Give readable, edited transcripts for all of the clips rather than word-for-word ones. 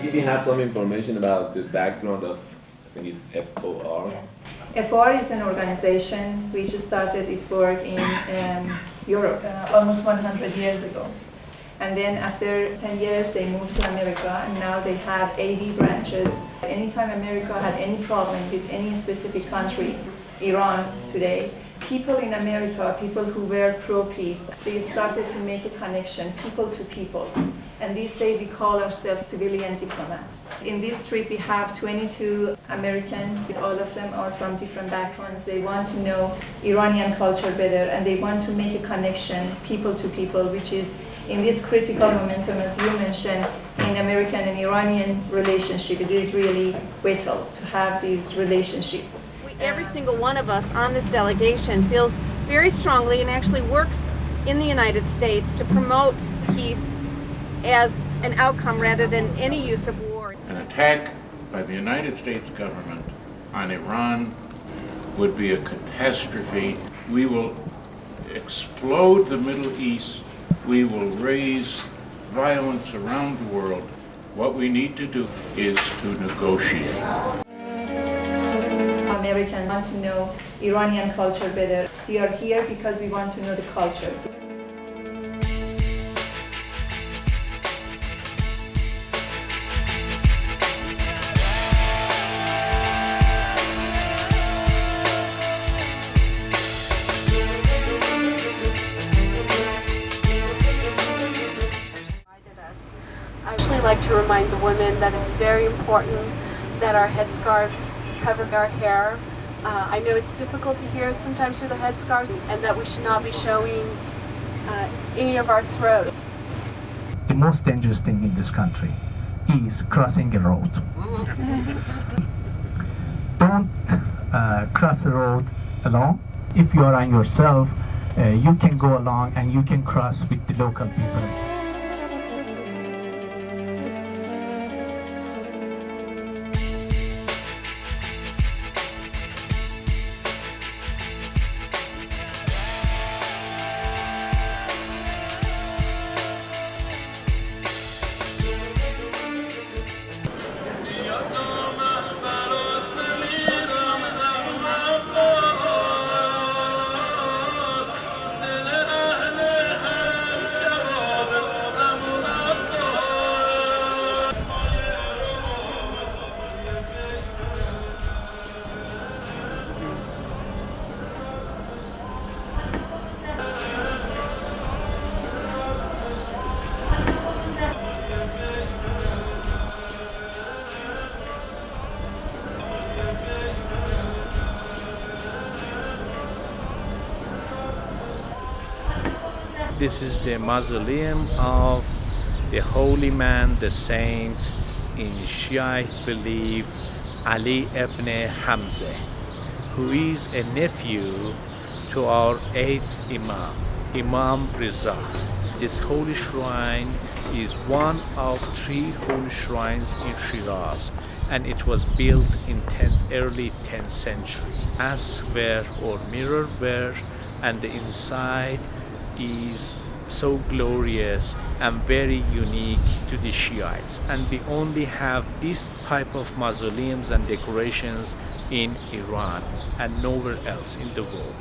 Maybe we have some information about the background of, I think it's FOR. FOR is an organization which started its work in Europe almost 100 years ago. And then after 10 years, they moved to America, and now they have 80 branches. Anytime America had any problem with any specific country, Iran today, people in America, people who were pro-peace, they started to make a connection, people to people. And these days we call ourselves civilian diplomats. In this trip we have 22 Americans, all of them are from different backgrounds. They want to know Iranian culture better, and they want to make a connection, people to people, which is in this critical momentum, as you mentioned, in American and Iranian relationship, it is really vital to have these relationships. Every single one of us on this delegation feels very strongly and actually works in the United States to promote peace as an outcome rather than any use of war. An attack by the United States government on Iran would be a catastrophe. We will explode the Middle East. We will raise violence around the world. What we need to do is to negotiate. Americans want to know Iranian culture better. We are here because we want to know the culture. I actually like to remind the women that it's very important that our headscarves cover our hair. I know it's difficult to hear sometimes through the headscarves, and that we should not be showing any of our throat. The most dangerous thing in this country is crossing a road. Don't cross the road alone. If you are on yourself, you can go along and you can cross with the local people. This is the mausoleum of the holy man, the saint in Shiite belief, Ali ibn Hamza, who is a nephew to our 8th imam, Imam Riza. This holy shrine is one of 3 holy shrines in Shiraz, and it was built in early 10th century. As were or mirror were, and the inside is so glorious and very unique to the Shiites, and we only have this type of mausoleums and decorations in Iran and nowhere else in the world.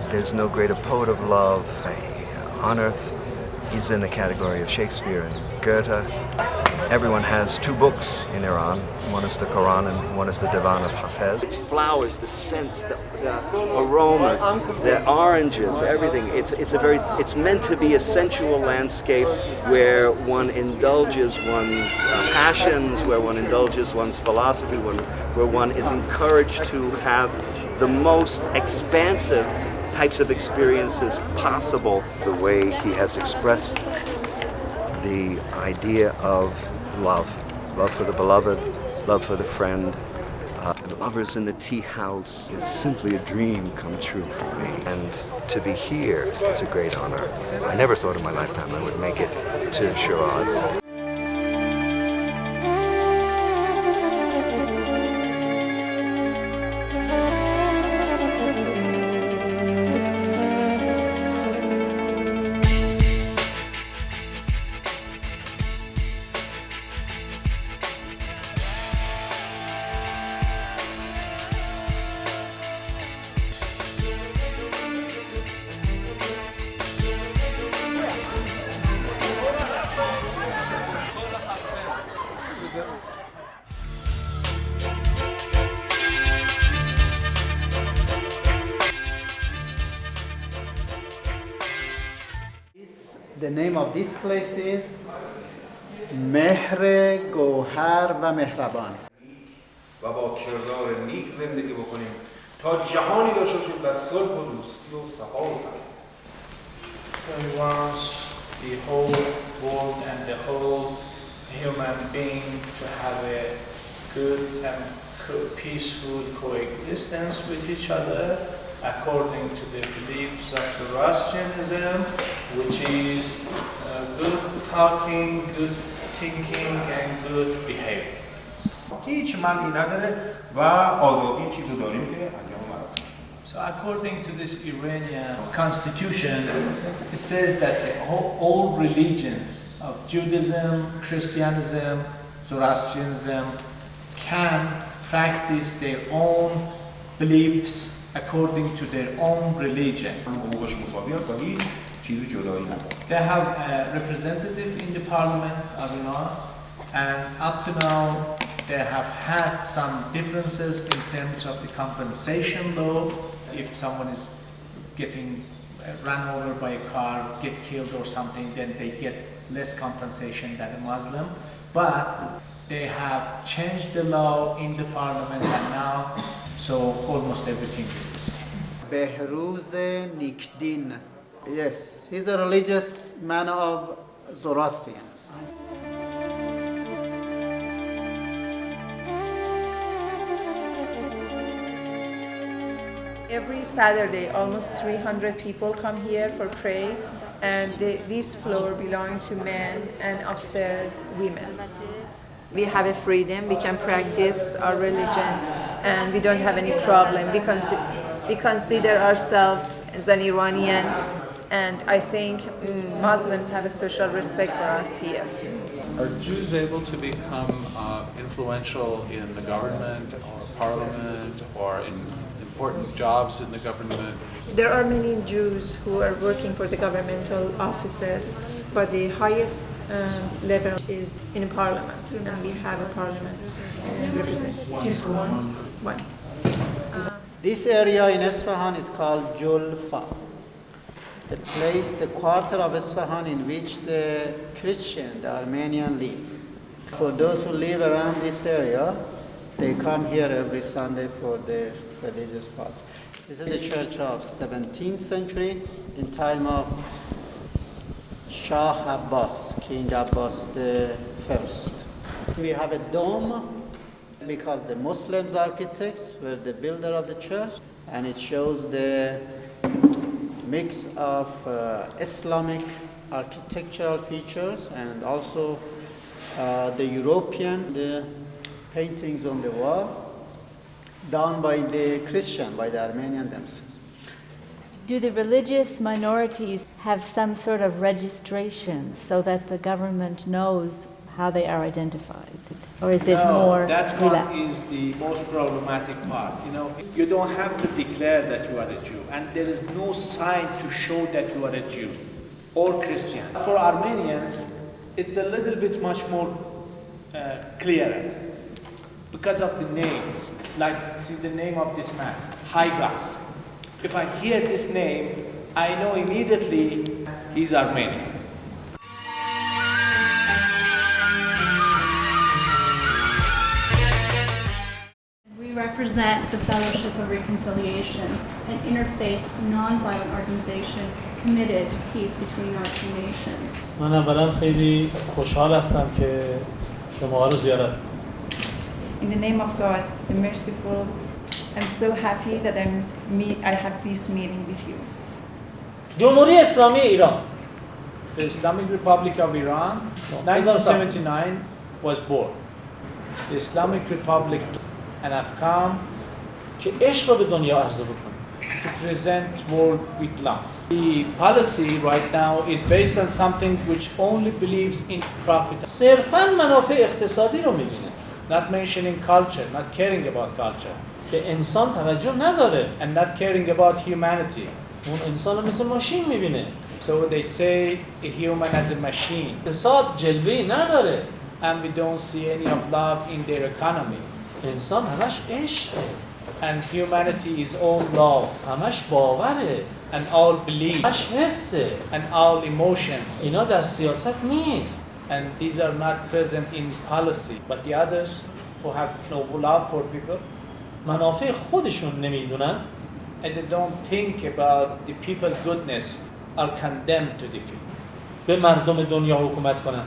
There's no greater poet of love on earth. He's in the category of Shakespeare and Goethe. Everyone has 2 books in Iran. One is the Quran and one is the Divan of Hofez. It's flowers, the scents, the aromas, the oranges, everything. It's meant to be a sensual landscape where one indulges one's passions, where one indulges one's philosophy, where one is encouraged to have the most expansive types of experiences possible. The way he has expressed the idea of love for the beloved, love for the friend, And Lovers in the Tea House is simply a dream come true for me. And to be here is a great honor. I never thought in my lifetime I would make it to Shiraz. The name of this place is مهر گوهر و مهربان. و با کردار نیک زندگی بکنیم تا جهانی داشته باشیم در صلح و دوستی و صفا و سلامت. He wants the whole world and the whole human being to have a good and peaceful coexistence with each other according to the beliefs of Zoroastrianism, which is good talking, good thinking, and good behavior. هیچ منعی نداره و آزادی چیزو داریم که انجام مراسم. So according to this Iranian constitution, it says that all religions of Judaism, Christianism, Zoroastrianism can practice their own beliefs according to their own religion. They have a representative in the parliament of Iran, and up to now they have had some differences in terms of the compensation law. If someone is getting run over by a car, get killed or something, then they get less compensation than a Muslim. But they have changed the law in the parliament, and now so almost everything is the same. بهروز نیکدین. Yes, he's a religious man of Zoroastrians. Every Saturday, almost 300 people come here for pray, and this floor belongs to men and upstairs women. We have a freedom, we can practice our religion, and we don't have any problem. We consider ourselves as an Iranian, and I think Muslims have a special respect for us here. Are Jews able to become influential in the government or parliament or in important jobs in the government? There are many Jews who are working for the governmental offices, but the highest level is in parliament, and we have a parliament representative. One. This area in Esfahan is called Julfa. The place, the quarter of Esfahan in which the Christian, the Armenian live. For those who live around this area, they come here every Sunday for their religious part. This is the church of 17th century, in time of Shah Abbas, King Abbas the First. We have a dome because the Muslims architects were the builder of the church, and it shows the mix of Islamic architectural features and also the European the paintings on the wall done by the Christian, by the Armenian themselves. Do the religious minorities have some sort of registration so that the government knows how they are identified? Or is it more that one is the most problematic part. You don't have to declare that you are a Jew, and there is no sign to show that you are a Jew or Christian. For Armenians, it's a little bit much more clearer because of the names. Like, see the name of this man, Haigas. If I hear this name, I know immediately he's Armenian. We represent the Fellowship of Reconciliation, an interfaith, non-violent organization committed to peace between our two nations. من اولا خیلی خوشحال هستم که شما رو زیارت. In the name of God, the merciful, I'm so happy that I have this meeting with you. جمهوری اسلامی ایران. The Islamic Republic of Iran, 1979 was born. The Islamic Republic and have come که عشق رو به دنیا عرضه بکنه. To present world with love. The policy right now is based on something which only believes in profit. صرفاً منافع اقتصادی رو میبینه. Not mentioning culture, not caring about culture. به انسان توجه نداره. And not caring about humanity. اون انسان رو مثل ماشین میبینه. So they say a human as a machine. اقتصاد جلوه‌ای نداره. And we don't see any of love in their economy. انسان همش عشقه. And humanity is all love. همش باوره. And all belief. همش حسه. And all emotions. اینا در سیاست نیست. And these are not present in policy. But the others who have no love for people, منافع خودشون نمیدونن. And they don't think about the people's goodness are condemned to defeat. به مردم دنیا حکومت کنن.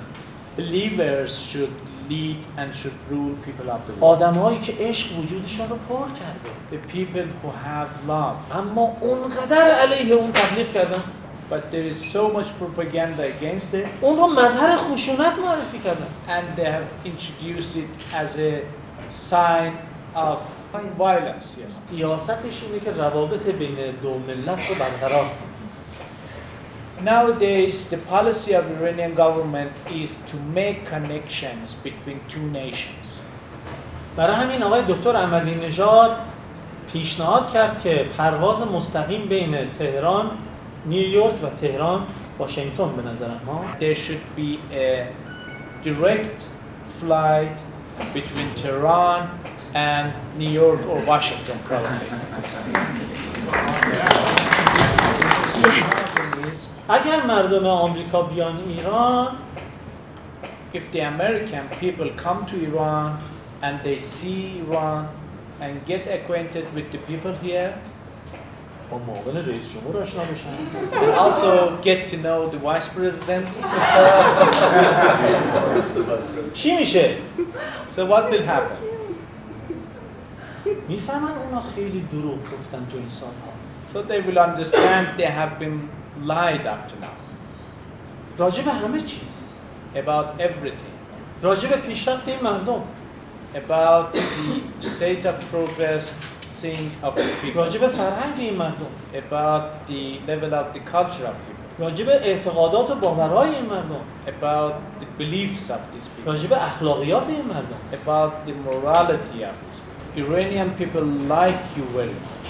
Believers should lead and should rule people of the world. آدم‌هایی که عشق وجودشون رو پر کرده. The people who have love. اما اونقدر علیه اون تبلیغ کردن. But there is so much propaganda against it. اون رو مظهر خشونت معرفی کردن. And they have introduced it as a sign of violence. Yes. سیاستش اینه که روابط بین دو ملت رو برقرار کنه. Nowadays, the policy of the Iranian government is to make connections between two nations. برای همین آقای دکتر احمدی نژاد پیشنهاد کرد که پرواز مستقیم بین تهران، نیویورک و تهران، واشنگتن به نظرم ها. There should be a direct flight between Tehran and New York or Washington probably. اگر مردم آمریکا بیان ایران، if the American people come to Iran and they see Iran and get acquainted with the people here, با معاون رئیس جمهور آشنا بشن. and also get to know the vice president. چی میشه؟ So what will happen? میفهمن اونا خیلی دروغ گفتن تو این سالها. So they will understand they have been lied up to now. راجع به همه چیز. About everything. راجع به پیشرفت این مردم. About the state of progress seeing of the people. راجع به فرهنگ این مردم. About the level of the culture of people. راجع به اعتقادات و باورهای این مردم. About the beliefs of these people. راجع به اخلاقیات این مردم. About the morality of these people. Iranian people like you very much.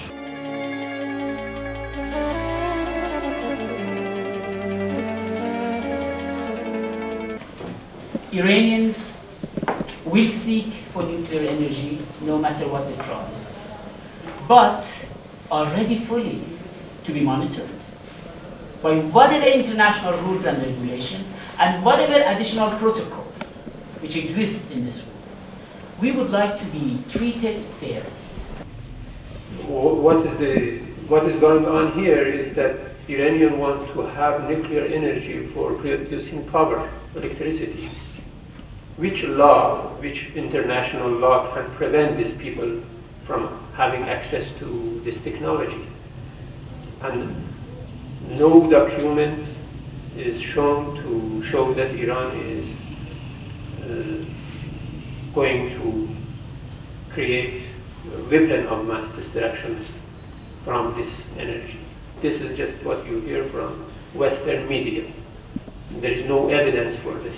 Iranians will seek for nuclear energy no matter what the price, but are ready fully to be monitored by whatever international rules and regulations and whatever additional protocol which exists in this world. We would like to be treated fairly. What is going on here is that Iranians want to have nuclear energy for producing power, electricity. Which law, which international law can prevent these people from having access to this technology? And no document is shown to show that Iran is going to create a weapon of mass destruction from this energy. This is just what you hear from Western media. There is no evidence for this.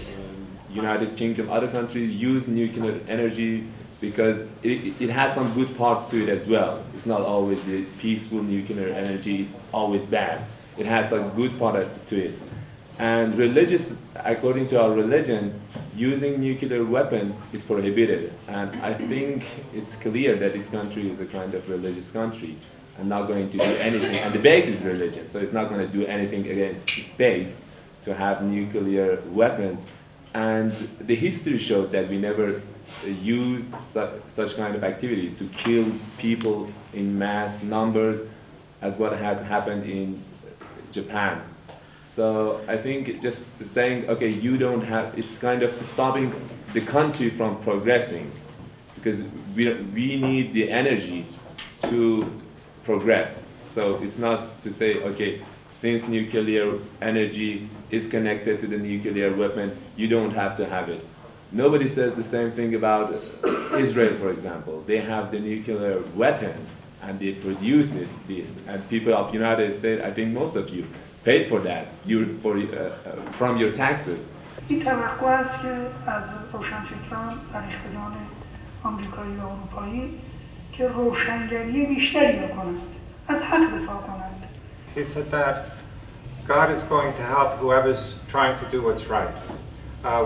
United Kingdom, other countries use nuclear energy because it has some good parts to it as well. It's not always the peaceful nuclear energy is always bad. It has a good part to it. And according to our religion, using nuclear weapon is prohibited. And I think it's clear that this country is a kind of religious country and not going to do anything. And the base is religion, so it's not going to do anything against its base to have nuclear weapons. And the history showed that we never used such kind of activities to kill people in mass numbers as what had happened in Japan. So I think just saying, okay, you don't have, it's kind of stopping the country from progressing. because we need the energy to progress. So it's not to say, okay, since nuclear energy is connected to the nuclear weapon, you don't have to have it. Nobody says the same thing about Israel, for example. They have the nuclear weapons and they produce this. And people of the United States, I think most of you, paid for that from your taxes. این توقع است که از روشنفکران و ریختگان آمریکایی و اروپایی که روشنگری بیشتری بکنند، از حق دفاع کنند. He said that God is going to help whoever's trying to do what's right,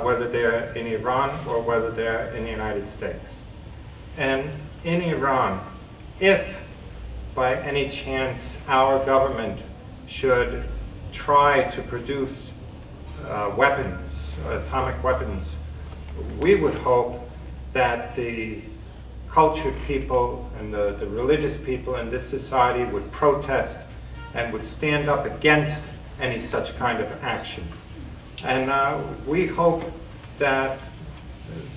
whether they're in Iran or whether they're in the United States. And in Iran, if by any chance our government should try to produce weapons, atomic weapons, we would hope that the cultured people and the religious people in this society would protest and would stand up against any such kind of action. And we hope that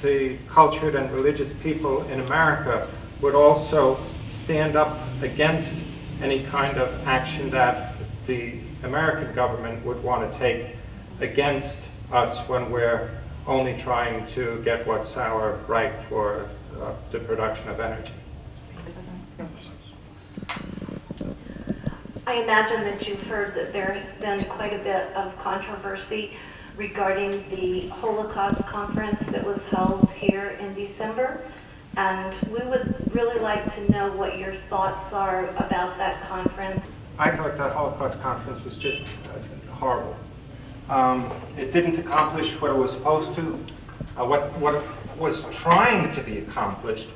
the cultured and religious people in America would also stand up against any kind of action that the American government would want to take against us when we're only trying to get what's our right for the production of energy. I imagine that you've heard that there has been quite a bit of controversy regarding the Holocaust conference that was held here in December. And we would really like to know what your thoughts are about that conference. I thought the Holocaust conference was just horrible. It didn't accomplish what it was supposed to. What was trying to be accomplished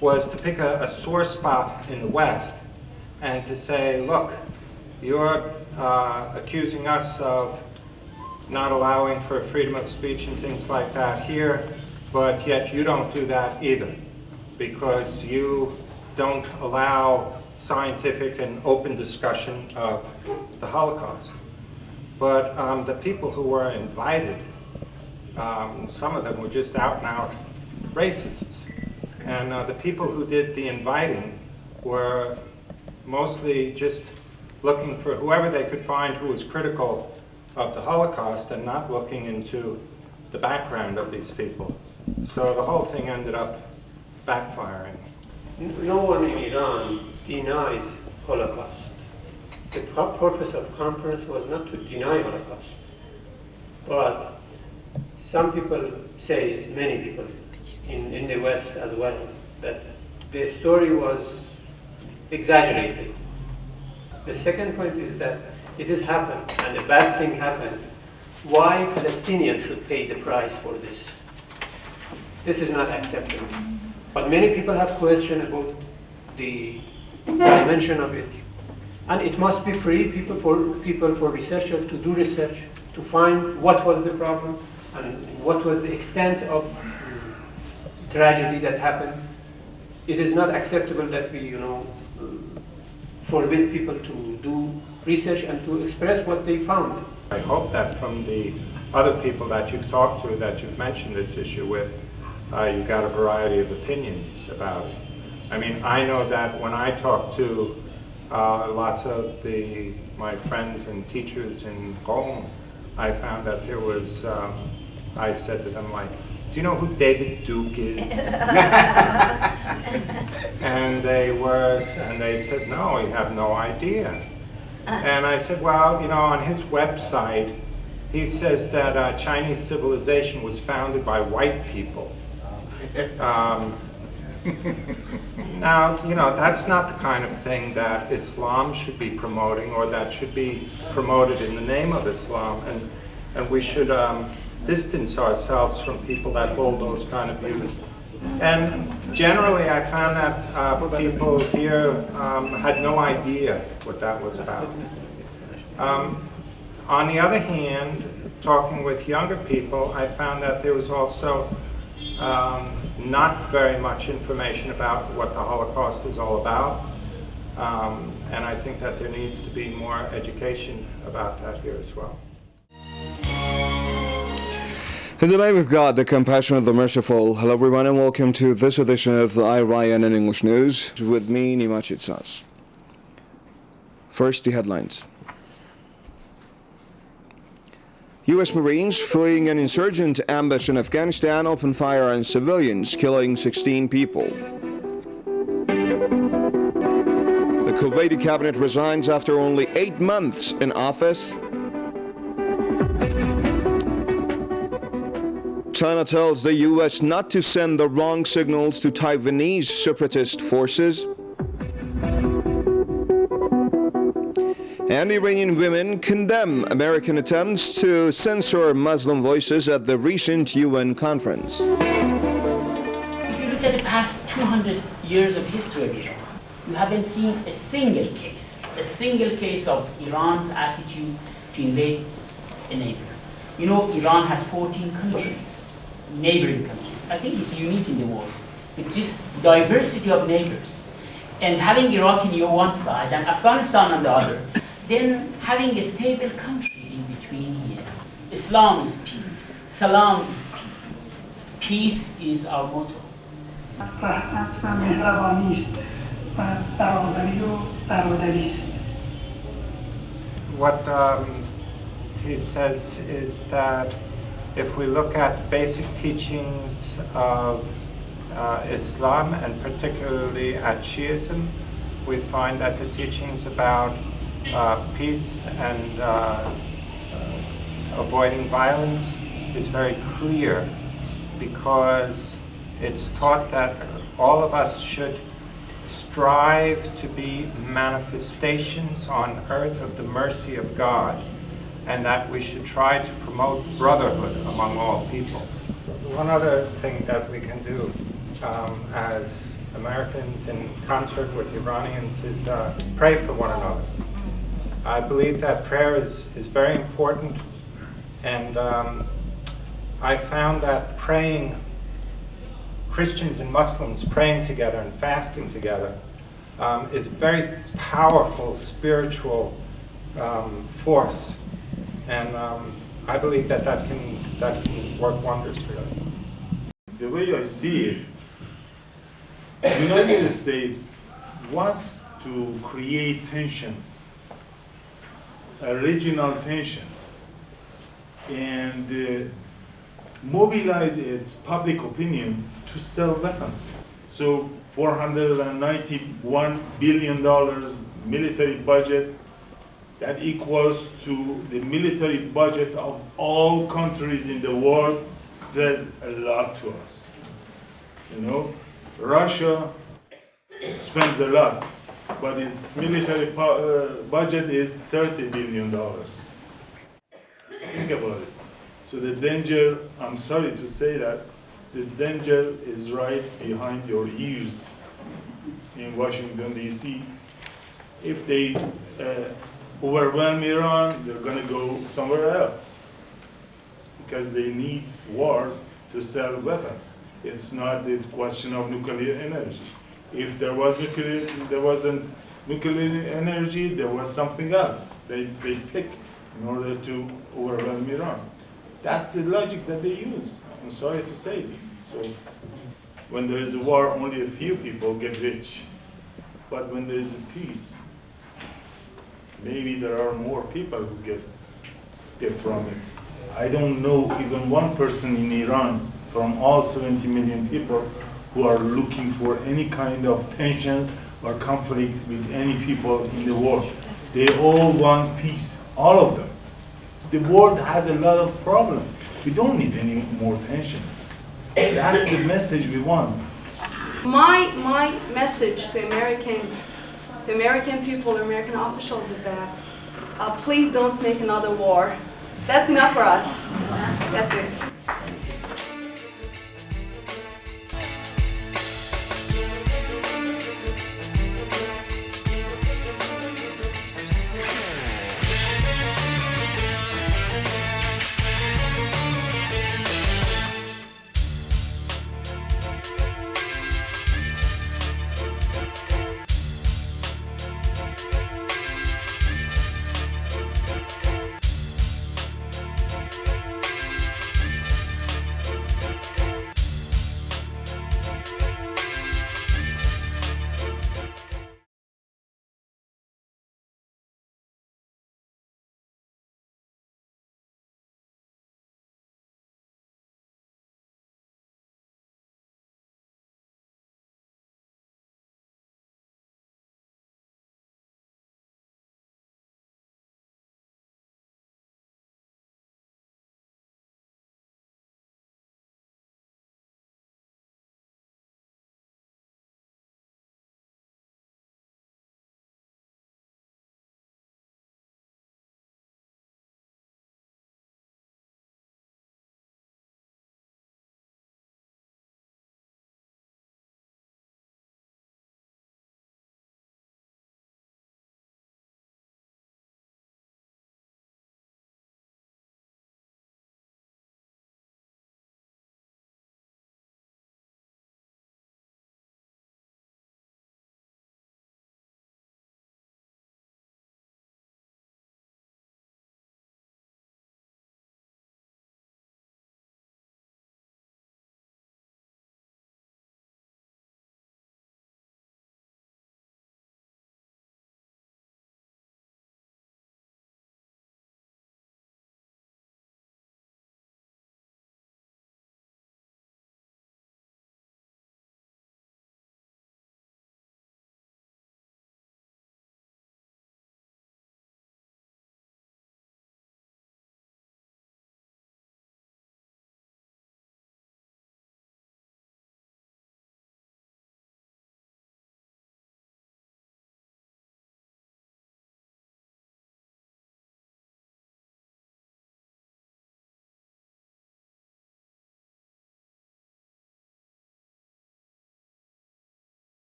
was to pick a sore spot in the West and to say, look, you're accusing us of not allowing for freedom of speech and things like that here, but yet you don't do that either, because you don't allow scientific and open discussion of the Holocaust. But the people who were invited, some of them were just out and out racists. And the people who did the inviting were mostly just looking for whoever they could find who was critical of the Holocaust and not looking into the background of these people. So the whole thing ended up backfiring. No one in Iran denies Holocaust. The purpose of conference was not to deny Holocaust. But some people say, many people in the West as well, that the story was exaggerated. The second point is that it has happened and a bad thing happened. Why Palestinians should pay the price for this? This is not acceptable. But many people have questions about the dimension of it. And it must be free, for researchers to do research, to find what was the problem and what was the extent of tragedy that happened. It is not acceptable that we, forbid people to do research and to express what they found. I hope that from the other people that you've talked to, that you've mentioned this issue with, you've got a variety of opinions about it. I mean, I know that when I talk to lots of my friends and teachers in Qom, I found that there was, I said to them, like, do you know who David Duke is? And they said, no, we have no idea. And I said, well, on his website, he says that Chinese civilization was founded by white people. Now, that's not the kind of thing that Islam should be promoting or that should be promoted in the name of Islam. And we should distance ourselves from people that hold those kind of views. And generally, I found that people here had no idea what that was about. On the other hand, talking with younger people, I found that there was also not very much information about what the Holocaust is all about. And I think that there needs to be more education about that here as well. In the name of God, the compassionate, the merciful, hello everyone and welcome to this edition of the Iranian and English News with me, Nima Chitsas. First, the headlines. U.S. Marines fleeing an insurgent ambush in Afghanistan opened fire on civilians, killing 16 people. The Kuwaiti cabinet resigns after only 8 months in office. China tells the U.S. not to send the wrong signals to Taiwanese separatist forces. And Iranian women condemn American attempts to censor Muslim voices at the recent UN conference. If you look at the past 200 years of history of Iran, you haven't seen a single case of Iran's attitude to invade a neighbor. You know, Iran has 14 countries, neighboring countries. I think it's unique in the world, with this diversity of neighbors. And having Iraq on your one side and Afghanistan on the other, then having a stable country in between here. Islam is peace, Salam is peace. Peace is our motto. رحمت و مهربانی است و برادری و برادری است. What he says is that if we look at basic teachings of Islam and particularly at Shiism, we find that the teachings about peace and avoiding violence is very clear, because it's taught that all of us should strive to be manifestations on earth of the mercy of God, and that we should try to promote brotherhood among all people. One other thing that we can do as Americans in concert with Iranians is pray for one another. I believe that prayer is very important, and I found that praying, Christians and Muslims praying together and fasting together is a very powerful spiritual force, and I believe that can work wonders really. The way I see it, the United States wants to create tensions, regional tensions, and mobilize its public opinion to sell weapons. So $491 billion military budget, that equals to the military budget of all countries in the world, says a lot to us. You know, Russia spends a lot, but its military budget is $30 billion. Think about it. So the danger, I'm sorry to say that, the danger is right behind your ears in Washington, D.C. If they overwhelm Iran, they're going to go somewhere else, because they need wars to sell weapons. It's not the question of nuclear energy. If there wasn't nuclear energy, there was something else they pick in order to overwhelm Iran. That's the logic that they use. I'm sorry to say this. So when there is a war, only a few people get rich. But when there is a peace, maybe there are more people who get from it. I don't know even one person in Iran from all 70 million people who are looking for any kind of tensions or conflict with any people in the world. They all want peace, all of them. The world has a lot of problems. We don't need any more tensions. That's the message we want. My message to Americans, to American people, American officials is that please don't make another war. That's enough for us. That's it.